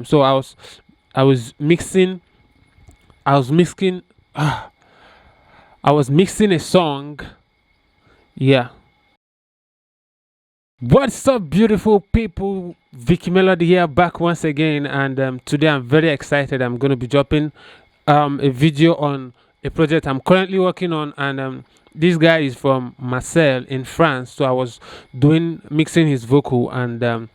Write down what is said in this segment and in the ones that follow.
So I was mixing I was mixing I was mixing a song. Yeah. What's up, beautiful people? Vicky Melody here, back once again, and today I'm very excited. I'm going to be dropping a video on a project I'm currently working on, and this guy is from Marseille in France. So I was doing mixing his vocal, and I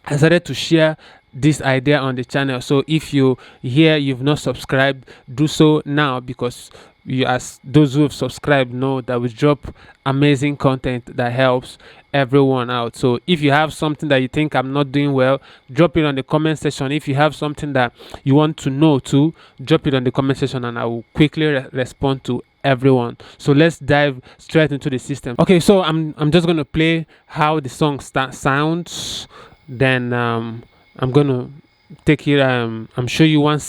decided to share this idea on the channel. So if you here you've not subscribed, do so now, because you, as those who have subscribed, know that we drop amazing content that helps everyone out. So if you have something that you think I'm not doing well, drop it on the comment section. If you have something that you want to know too, drop it on the comment section, and I will quickly respond to everyone. So let's dive straight into the system. Okay, so I'm just gonna play how the song sounds. Then I'm gonna take it. I'm show you one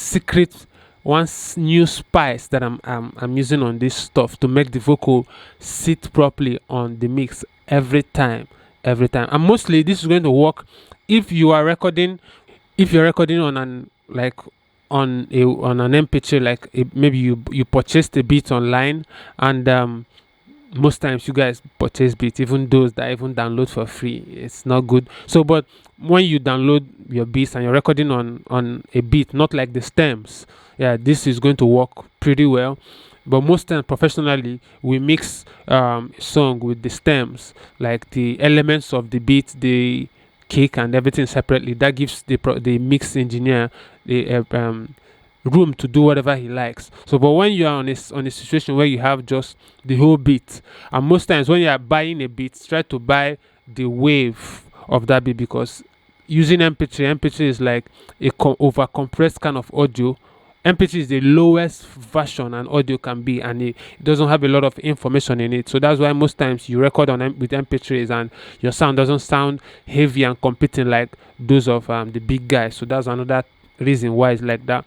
new spice that I'm using on this stuff to make the vocal sit properly on the mix every time. And mostly this is going to work if you are recording. If you're recording on an on an MP3, maybe you purchased a beat online, and most times you guys purchase beats, even those that even download for free. It's not good. So but when you download your beats and you're recording on a beat, not like the stems, yeah, this is going to work pretty well. But most times professionally we mix song with the stems, like the elements of the beat, the kick and everything separately. That gives the mix engineer the room to do whatever he likes. So but when you are on a situation where you have just the whole beat, and most times when you are buying a beat, try to buy the wave of that beat, because using mp3 is like a over compressed kind of audio. MP3 is the lowest version an audio can be, and it doesn't have a lot of information in it. So that's why most times you record with MP3s and your sound doesn't sound heavy and competing like those of the big guys. So that's another reason why it's like that.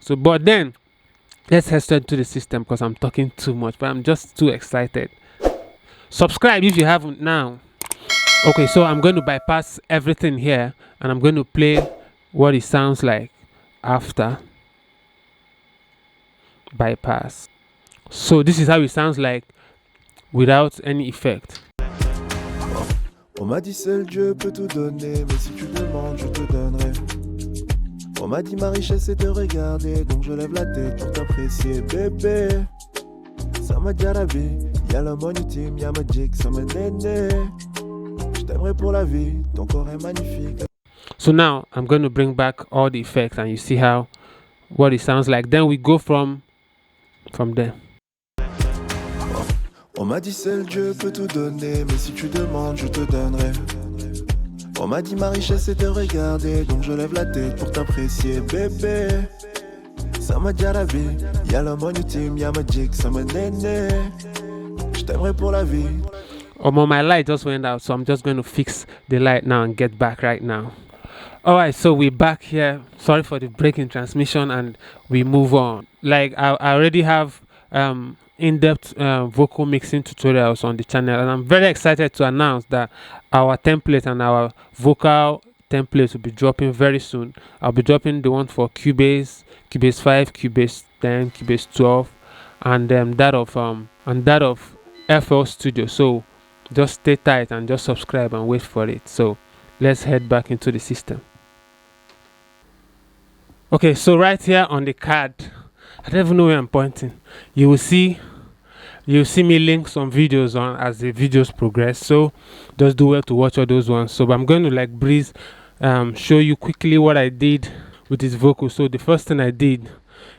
So but then let's head straight to the system, because I'm talking too much, but I'm just too excited. Subscribe if you haven't now. Okay, so I'm going to bypass everything here, and I'm going to play what it sounds like after bypass. So this is how it sounds like without any effect. On m'a dit seul Dieu peut tout donner, mais si tu demandes, je te donnerai. On m'a dit ma richesse c'est de regarder, donc je lève la tête pour t'apprécier, bébé. Ça m'a dit à la vie, y'a le mon ultime, y'a Magic, ça me néné. Je t'aimerai pour la vie, ton corps est magnifique. So now I'm going to bring back all the effects, and you see how what it sounds like. Then we go from there. On m'a dit seul Dieu peut tout donner, mais si tu demandes, je te donnerai. On m'a dit ma richesse c'est de regarder, donc je lève la tête pour t'apprécier, bébé. Ça m'a dit à la vie, y'a le mon ultime, y'a Magic, ça me néné. Je t'aimerai pour la vie. My light just went out, so I'm just going to fix the light now and get back right now. All right, so we're back here. Sorry for the break in transmission, and we move on. Like I already have in-depth vocal mixing tutorials on the channel, and I'm very excited to announce that our template and our vocal templates will be dropping very soon. I'll be dropping the one for Cubase, Cubase 5, Cubase 10, Cubase 12, and that of FL Studio. So just stay tight and just subscribe and wait for it. So let's head back into the system. Okay, so right here on the card, I don't even know where I'm pointing. You will see me link some videos on as the videos progress. So just do well to watch all those ones. So I'm going to like breeze show you quickly what I did with this vocal. So the first thing I did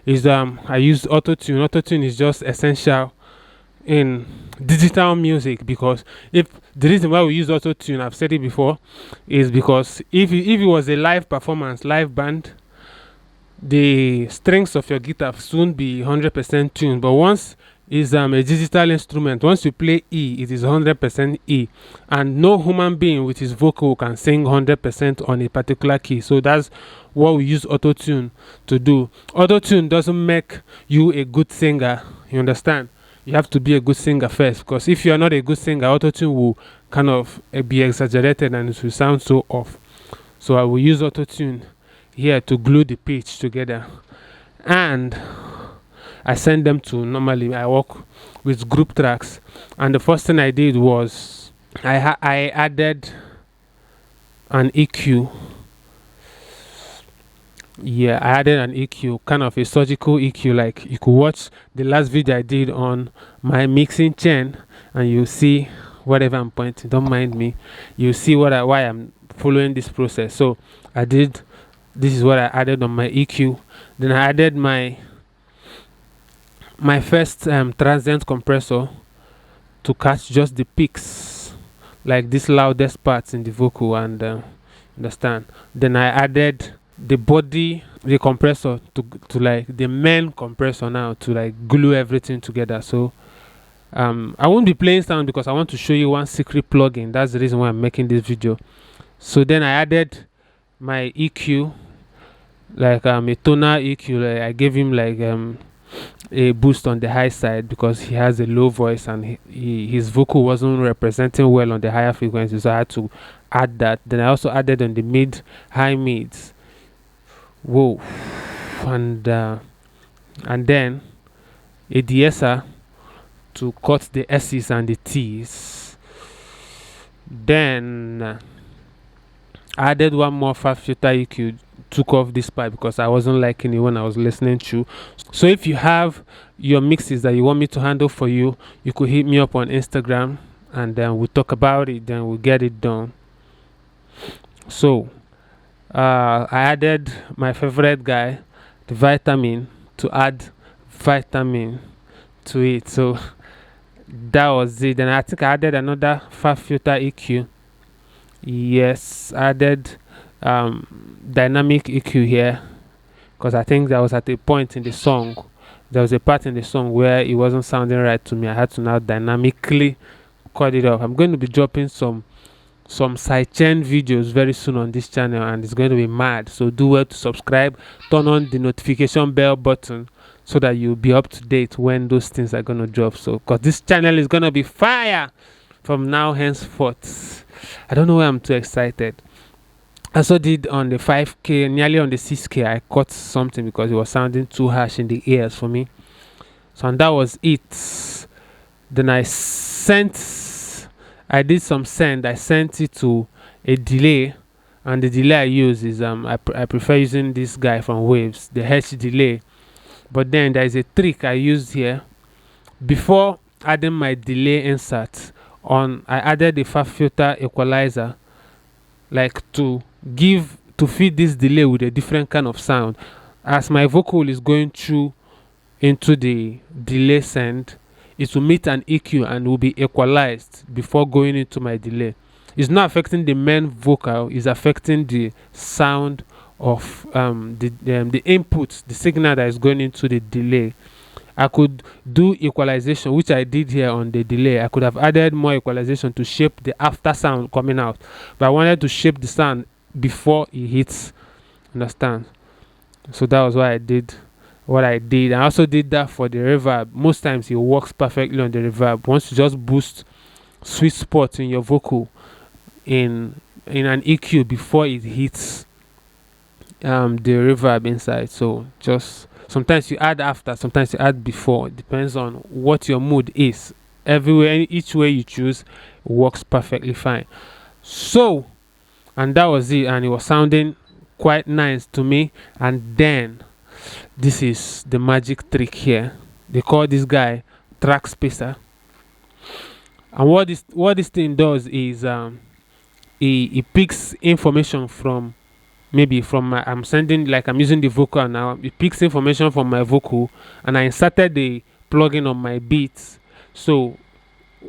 is I used auto-tune. Auto-tune is just essential in digital music, because if the reason why we use auto-tune, I've said it before, is because if it was a live performance, live band, the strings of your guitar soon be 100% tuned. But once it's a digital instrument, once you play E, it is 100% E, and no human being with his vocal can sing 100% on a particular key. So that's what we use auto-tune to do. Auto-tune doesn't make you a good singer, you understand? You have to be a good singer first, because if you are not a good singer, auto-tune will kind of be exaggerated and it will sound so off. So I will use auto-tune here to glue the pitch together, and I send them to, normally I work with group tracks, and the first thing I did was I added an EQ. Yeah, I added an EQ, kind of a surgical EQ. Like, you could watch the last video I did on my mixing chain, and you see whatever I'm pointing. Don't mind me. You see why I'm following this process. So I did. This is what I added on my EQ. Then I added my first transient compressor to catch just the peaks, like this loudest parts in the vocal, and understand. Then I added the body, the compressor to like the main compressor now, to like glue everything together. So I won't be playing sound because I want to show you one secret plugin. That's the reason why I'm making this video. So then I added my EQ, like a tonal EQ. Like, I gave him like a boost on the high side because he has a low voice, and his vocal wasn't representing well on the higher frequencies, so I had to add that. Then I also added on the high mids. Whoa. And then a de-esser to cut the S's and the T's. Then I added one more fast filter EQ, took off this part because I wasn't liking it when I was listening to. So if you have your mixes that you want me to handle for you, you could hit me up on Instagram, and then we'll talk about it, then we'll get it done. So I added my favorite guy, the Vitamin, to add vitamin to it. So that was it. Then I think I added another fast filter EQ. Yes, I added dynamic EQ here because I think that was at a point in the song. There was a part in the song where it wasn't sounding right to me. I had to now dynamically cut it off. I'm going to be dropping some sidechain videos very soon on this channel, and it's going to be mad. So do well to subscribe, turn on the notification bell button so that you'll be up to date when those things are going to drop. So because this channel is going to be fire from now henceforth. I don't know why I'm too excited. I also did on the 5K, nearly on the 6K, I cut something because it was sounding too harsh in the ears for me. So, and that was it. Then I did some send. I sent it to a delay, and the delay I use is I prefer using this guy from Waves, the H delay. But then there is a trick I used here. Before adding my delay insert on, I added a fast filter equalizer, like to feed this delay with a different kind of sound. As my vocal is going through into the delay send, it will meet an EQ and will be equalized before going into my delay. It's not affecting the main vocal, it's affecting the sound of the input, the signal that is going into the delay. I could do equalization, which I did here on the delay. I could have added more equalization to shape the after sound coming out, but I wanted to shape the sound before it hits. Understand? So that was why I did what I did. I also did that for the reverb. Most times it works perfectly on the reverb. Once you just boost sweet spots in your vocal in an EQ before it hits the reverb inside. So just sometimes you add after, sometimes you add before. It depends on what your mood is. Everywhere, each way you choose, works perfectly fine. So, and that was it, and it was sounding quite nice to me. And then this is the magic trick here. They call this guy Trackspacer. And what this thing does is it picks information from, maybe from my, I'm using the vocal now. It picks information from my vocal, and I inserted the plugin on my beats. So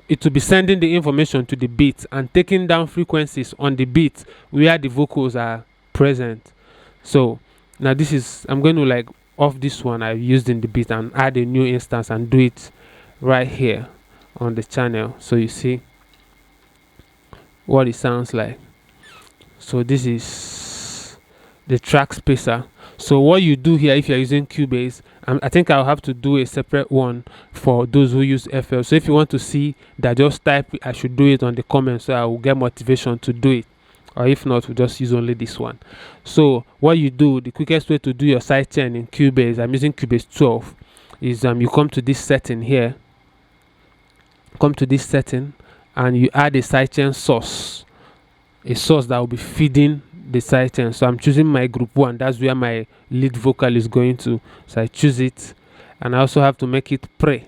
it will be sending the information to the beat and taking down frequencies on the beat where the vocals are present. So now this is, I'm going to like off this one I used in the beat and add a new instance and do it right here on the channel, so you see what it sounds like. So this is the Trackspacer. So what you do here, if you're using Cubase, I think I'll have to do a separate one for those who use FL. So if you want to see that, just type I should do it on the comments, so I will get motivation to do it. or if not, we'll just use only this one. So what you do, the quickest way to do your sidechain in Cubase, I'm using Cubase 12, is you come to this setting here, and you add a sidechain source, a source that will be feeding the sidechain. So I'm choosing my group 1, that's where my lead vocal is going to. So I choose it, and I also have to make it pre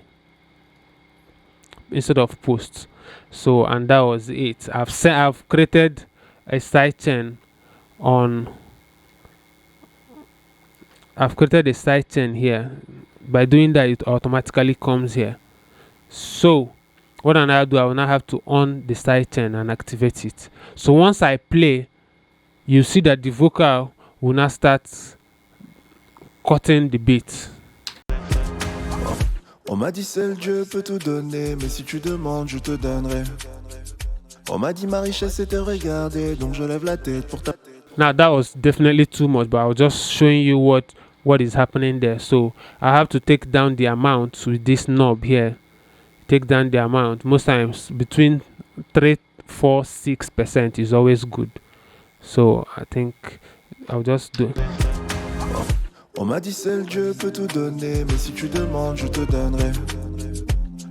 instead of post. So, and that was it. I've created a sidechain on I've created a sidechain here. By doing that, it automatically comes here. So what I now do, I will now have to on the sidechain and activate it. So once I play, you see that the vocal will now start cutting the beat. On m'a dit seul Dieu peut tout donner, mais si tu demandes, je te donnerai. On m'a dit ma richesse est te regarder, donc je lève la tête pour ta... Now that was definitely too much, but I was just showing you what is happening there. So I have to take down the amount with this knob here. Take down the amount. Most times between 3, 4, 6% is always good. So I think I'll just do. On m'a dit seul Dieu peut tout donner, mais si tu demandes, je te donnerai.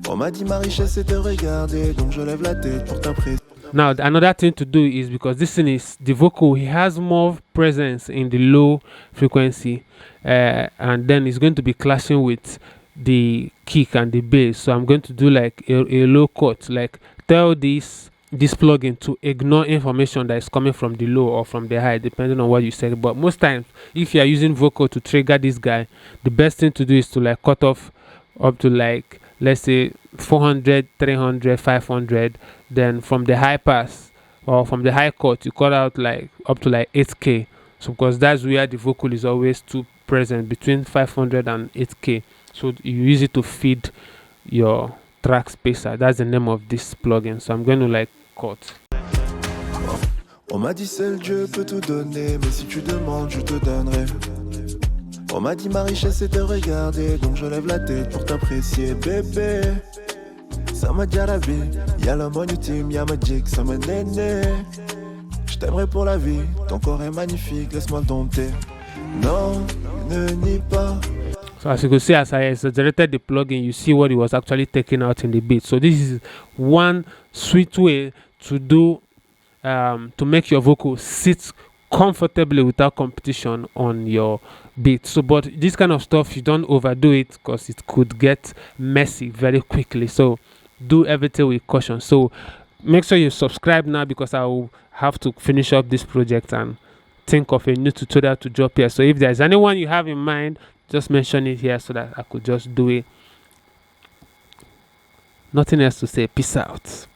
On m'a dit ma richesse est te regarder, donc je lève la tête pour t'apprécier. Now another thing to do is, because this thing is the vocal, he has more presence in the low frequency, and then it's going to be clashing with the kick and the bass. So I'm going to do like a low cut, like tell this plugin to ignore information that is coming from the low or from the high, depending on what you say. But most times, if you are using vocal to trigger this guy, the best thing to do is to like cut off up to like, let's say 400, 300, 500. Then from the high pass or from the high cut, you cut out like up to like 8K. So because that's where the vocal is always too present, between 500 and 8K. So you use it to feed your Trackspacer. That's the name of this plugin. So I'm going to like cut. On m'a dit seul Dieu peut tout donner, mais si tu demandes, je te donnerai. On m'a dit ma richesse est te regarder, donc je lève la tête pour t'apprécier, bébé. Ça m'a dit à la vie, y'a la money team, y'a Magic, ça me néné. Je t'aimerai pour la vie, ton corps est magnifique, laisse-moi le dompter. Non, ne nie pas. So as you can see, as I exaggerated the plugin, you see what it was actually taking out in the beat. So this is one sweet way to do to make your vocal sit comfortably without competition on your beat. So but this kind of stuff, you don't overdo it, because it could get messy very quickly. So do everything with caution. So make sure you subscribe now, because I will have to finish up this project and think of a new tutorial to drop here. So if there's anyone you have in mind, just mention it here so that I could just do it. Nothing else to say. Peace out.